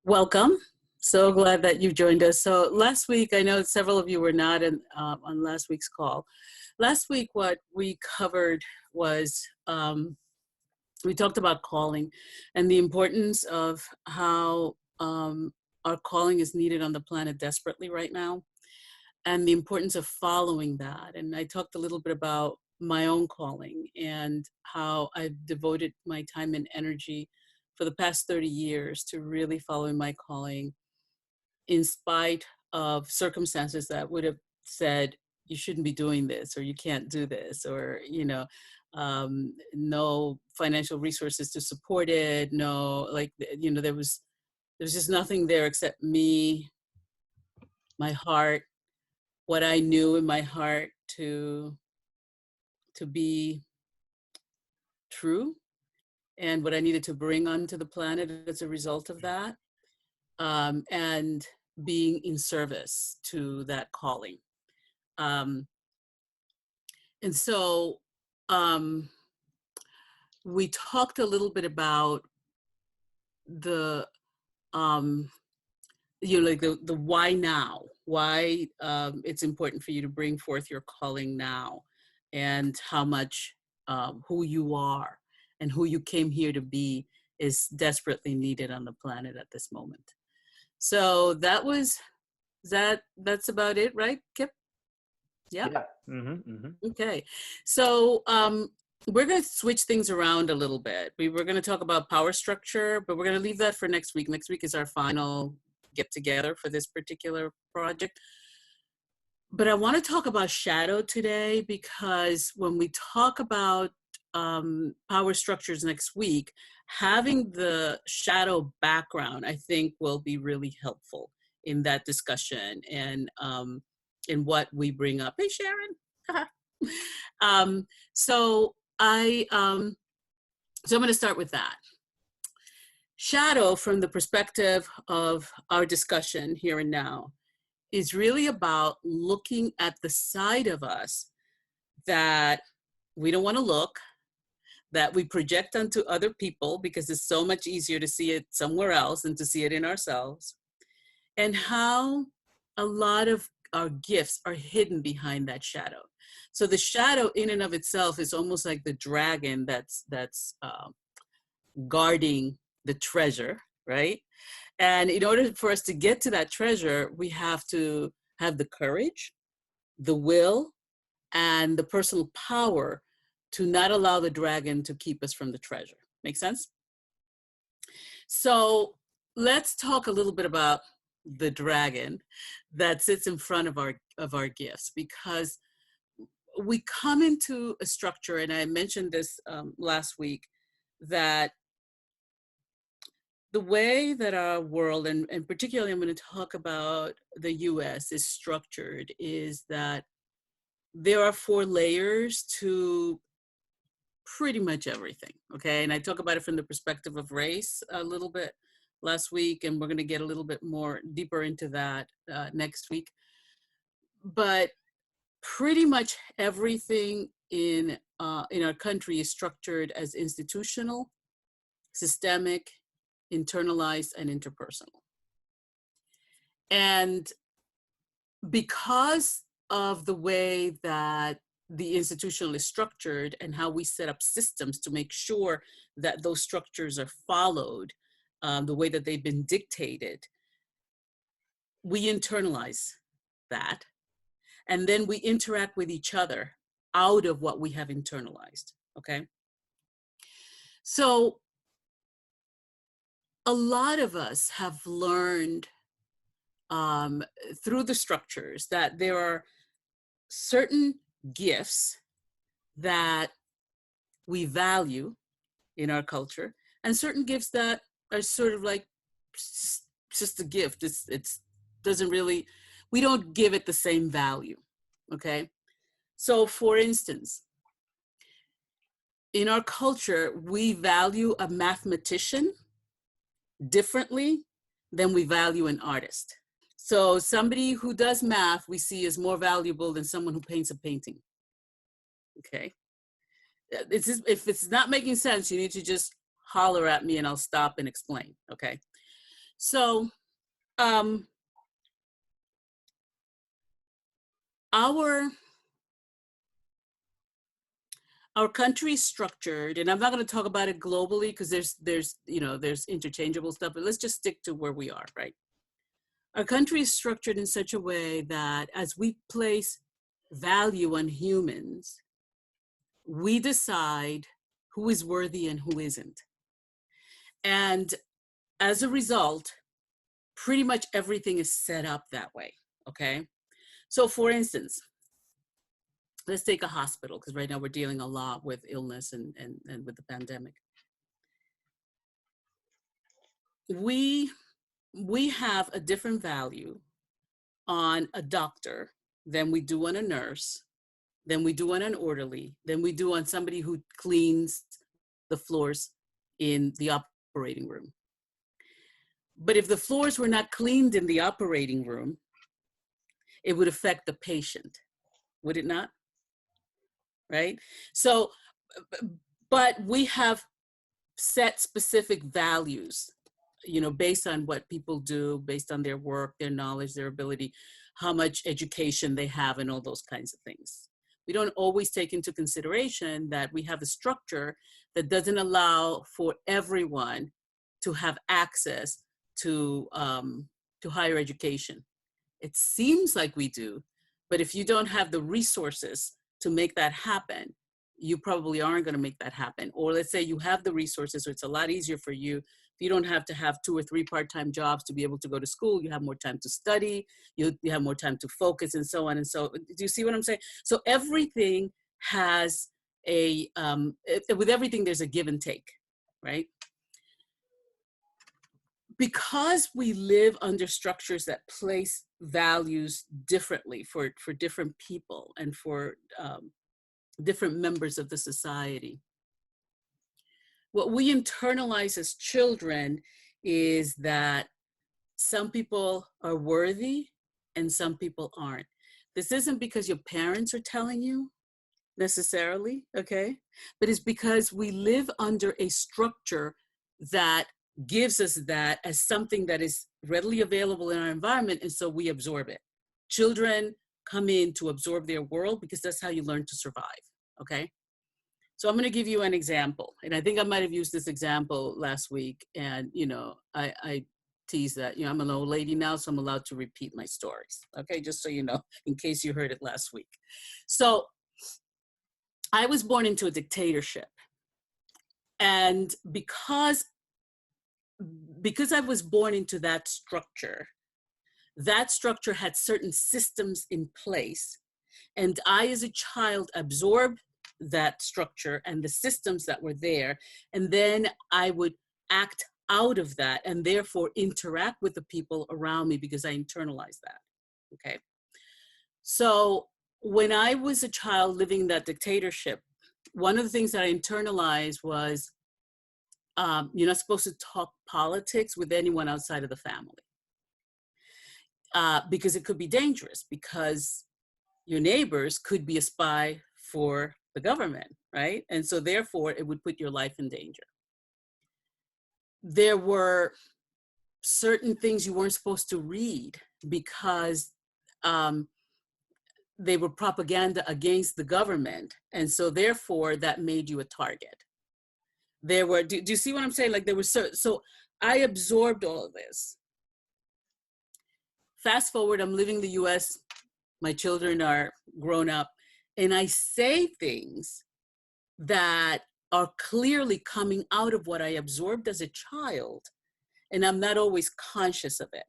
Welcome. So glad that you joined us. So last week, I know several of you were not on last week's call. Last week, what we covered was we talked about calling and the importance of how our calling is needed on the planet desperately right now, and the importance of following that. And I talked a little bit about my own calling and how I've devoted my time and energy for the past 30 years to really following my calling in spite of circumstances that would have said you shouldn't be doing this or you can't do this, or no financial resources to support it, no, there was just nothing there except me, my heart, what I knew in my heart to be true, and what I needed to bring onto the planet as a result of that, and being in service to that calling. Um, and so we talked a little bit about the, like the why now, why it's important for you to bring forth your calling now, and how much who you are and who you came here to be is desperately needed on the planet at this moment. So that's about it, right, Kip? Yeah. Yeah. Mm-hmm. Okay. So we're going to switch things around a little bit. We were going to talk about power structure, but we're going to leave that for next week. Next week is our final get together for this particular project. But I want to talk about shadow today, because when we talk about power structures next week, having the shadow background, I think, will be really helpful in that discussion and in what we bring up. Hey, Sharon. So I'm going to start with that. Shadow, from the perspective of our discussion here and now, is really about looking at the side of us that we don't want to look, that we project onto other people because it's so much easier to see it somewhere else than to see it in ourselves, and how a lot of our gifts are hidden behind that shadow. So the shadow in and of itself is almost like the dragon that's guarding the treasure, right? And in order for us to get to that treasure, we have to have the courage, the will, and the personal power to not allow the dragon to keep us from the treasure. Make sense? So let's talk a little bit about the dragon that sits in front of our gifts, because we come into a structure, and I mentioned this last week, that the way that our world, and particularly I'm going to talk about the US, is structured is that there are 4 layers to pretty much everything, okay? And I talk about it from the perspective of race a little bit last week, and we're going to get a little bit more deeper into that next week. But pretty much everything in our country is structured as institutional, systemic, internalized, and interpersonal. And because of the way that the institutional is structured and how we set up systems to make sure that those structures are followed the way that they've been dictated, we internalize that, and then we interact with each other out of what we have internalized, okay? So a lot of us have learned through the structures that there are certain gifts that we value in our culture, and certain gifts that are sort of like just a gift. It's doesn't really, we don't give it the same value, okay? So for instance, in our culture, we value a mathematician differently than we value an artist. So somebody who does math we see is more valuable than someone who paints a painting, okay? If it's not making sense, you need to just holler at me and I'll stop and explain, okay? So um, our our country is structured, and I'm not going to talk about it globally because there's interchangeable stuff, but let's just stick to where we are, right? Our country is structured in such a way that as we place value on humans, we decide who is worthy and who isn't. And as a result, pretty much everything is set up that way, okay? So for instance, let's take a hospital, because right now we're dealing a lot with illness and with the pandemic. We have a different value on a doctor than we do on a nurse, than we do on an orderly, than we do on somebody who cleans the floors in the operating room. But if the floors were not cleaned in the operating room, it would affect the patient, would it not? Right? So, but we have set specific values, based on what people do, based on their work, their knowledge, their ability, how much education they have, and all those kinds of things. We don't always take into consideration that we have a structure that doesn't allow for everyone to have access to higher education. It seems like we do, but if you don't have the resources to make that happen, you probably aren't going to make that happen. Or let's say you have the resources, so it's a lot easier for you. If you don't have to have 2 or 3 part-time jobs to be able to go to school, you have more time to study, you have more time to focus, and so on. And so, do you see what I'm saying? So everything has with everything, there's a give and take, right? Because we live under structures that place values differently for different people and for different members of the society, what we internalize as children is that some people are worthy and some people aren't. This isn't because your parents are telling you necessarily, okay? But it's because we live under a structure that gives us that as something that is readily available in our environment, and so we absorb it. Children come in to absorb their world because that's how you learn to survive, okay? So I'm going to give you an example, and I think I might have used this example last week, and I tease that I'm an old lady now, so I'm allowed to repeat my stories, okay? Just so you know, in case you heard it last week. So I was born into a dictatorship, and because I was born into that structure had certain systems in place, and I as a child absorbed that structure and the systems that were there, and then I would act out of that and therefore interact with the people around me because I internalized that, okay? So when I was a child living in that dictatorship, one of the things that I internalized was you're not supposed to talk politics with anyone outside of the family because it could be dangerous, because your neighbors could be a spy for the government, right? And so therefore it would put your life in danger. There were certain things you weren't supposed to read because they were propaganda against the government. And so therefore that made you a target. There were, do you see what I'm saying? Like there was, so I absorbed all of this. Fast forward, I'm living in the US, my children are grown up, and I say things that are clearly coming out of what I absorbed as a child, and I'm not always conscious of it.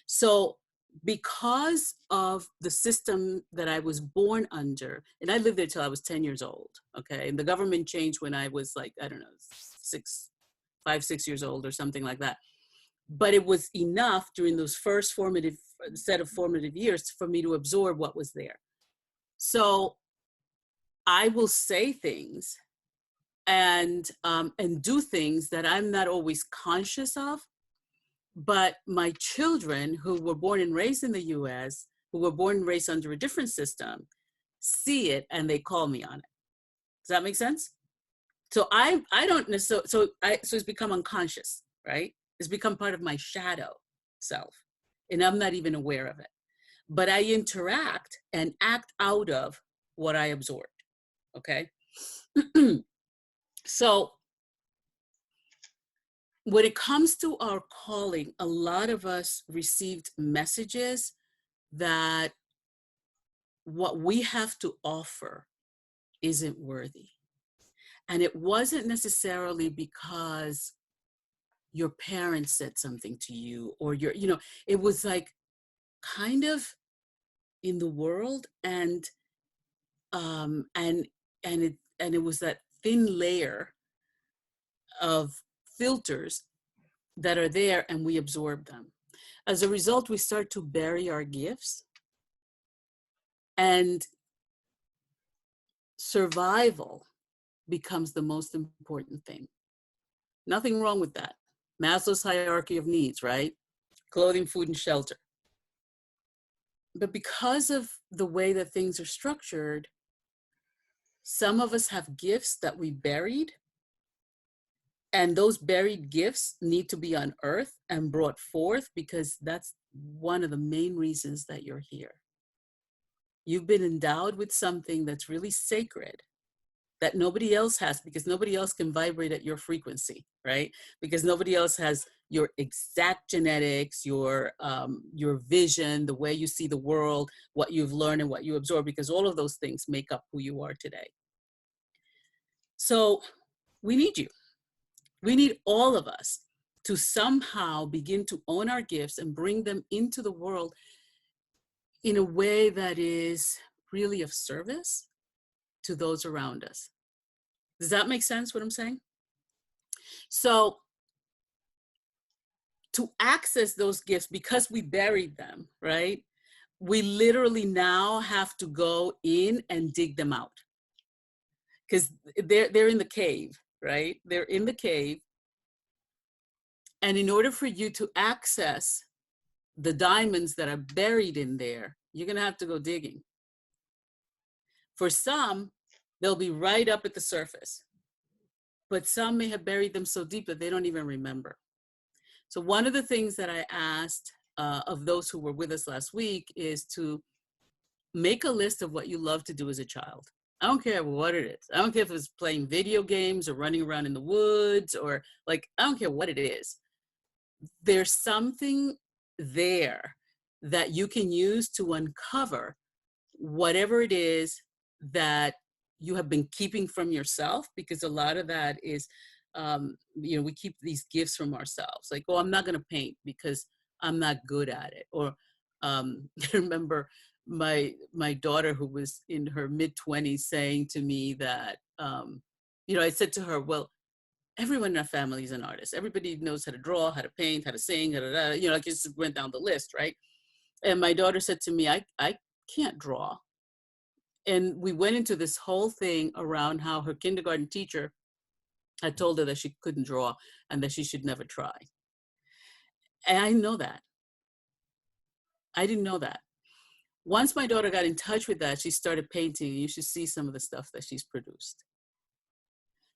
So because of the system that I was born under, and I lived there till I was 10 years old, okay? And the government changed when I was like, I don't know, 5, 6 years old or something like that. But it was enough during those first set of formative years for me to absorb what was there. So I will say things and do things that I'm not always conscious of, but my children who were born and raised in the US, who were born and raised under a different system, see it and they call me on it. Does that make sense? So I don't necessarily, so it's become unconscious, right? It's become part of my shadow self, and I'm not even aware of it. But I interact and act out of what I absorbed. Okay. So when it comes to our calling, a lot of us received messages that what we have to offer isn't worthy. And it wasn't necessarily because your parents said something to you or it was like kind of in the world, um and and it was that thin layer of filters that are there, and we absorb them. As a result, we start to bury our gifts, and survival becomes the most important thing. Nothing wrong with that. Maslow's hierarchy of needs, right? Clothing, food, and shelter. But because of the way that things are structured, some of us have gifts that we buried, and those buried gifts need to be unearthed and brought forth, because that's one of the main reasons that you're here. You've been endowed with something that's really sacred that nobody else has, because nobody else can vibrate at your frequency, right? Because nobody else has your exact genetics, your vision, the way you see the world, what you've learned and what you absorb, because all of those things make up who you are today. So we need you. We need all of us to somehow begin to own our gifts and bring them into the world in a way that is really of service to those around us. Does that make sense, what I'm saying? So to access those gifts, because we buried them, right? We literally now have to go in and dig them out, because they're in the cave, right? They're in the cave. And in order for you to access the diamonds that are buried in there, you're going to have to go digging. For some, they'll be right up at the surface, but some may have buried them so deep that they don't even remember. So one of the things that I asked of those who were with us last week is to make a list of what you love to do as a child. I don't care what it is. I don't care if it's playing video games or running around in the woods, or I don't care what it is. There's something there that you can use to uncover whatever it is that you have been keeping from yourself, because a lot of that is, we keep these gifts from ourselves. Like, oh, I'm not going to paint because I'm not good at it. Or I remember my daughter, who was in her mid-20s, saying to me that, I said to her, well, everyone in our family is an artist. Everybody knows how to draw, how to paint, how to sing, I just went down the list, right? And my daughter said to me, I can't draw. And we went into this whole thing around how her kindergarten teacher had told her that she couldn't draw and that she should never try. And I didn't know that. Once my daughter got in touch with that, she started painting. You should see some of the stuff that she's produced.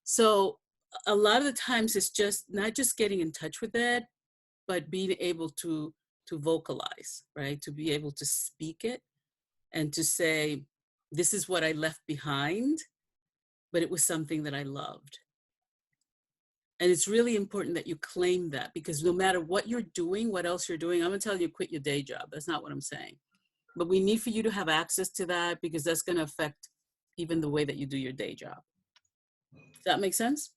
So a lot of the times it's just not just getting in touch with it, but being able to vocalize, right? To be able to speak it and to say, this is what I left behind, but it was something that I loved. And it's really important that you claim that, because no matter what you're doing, what else you're doing, I'm gonna tell you, quit your day job. That's not what I'm saying. But we need for you to have access to that, because that's gonna affect even the way that you do your day job. Does that make sense?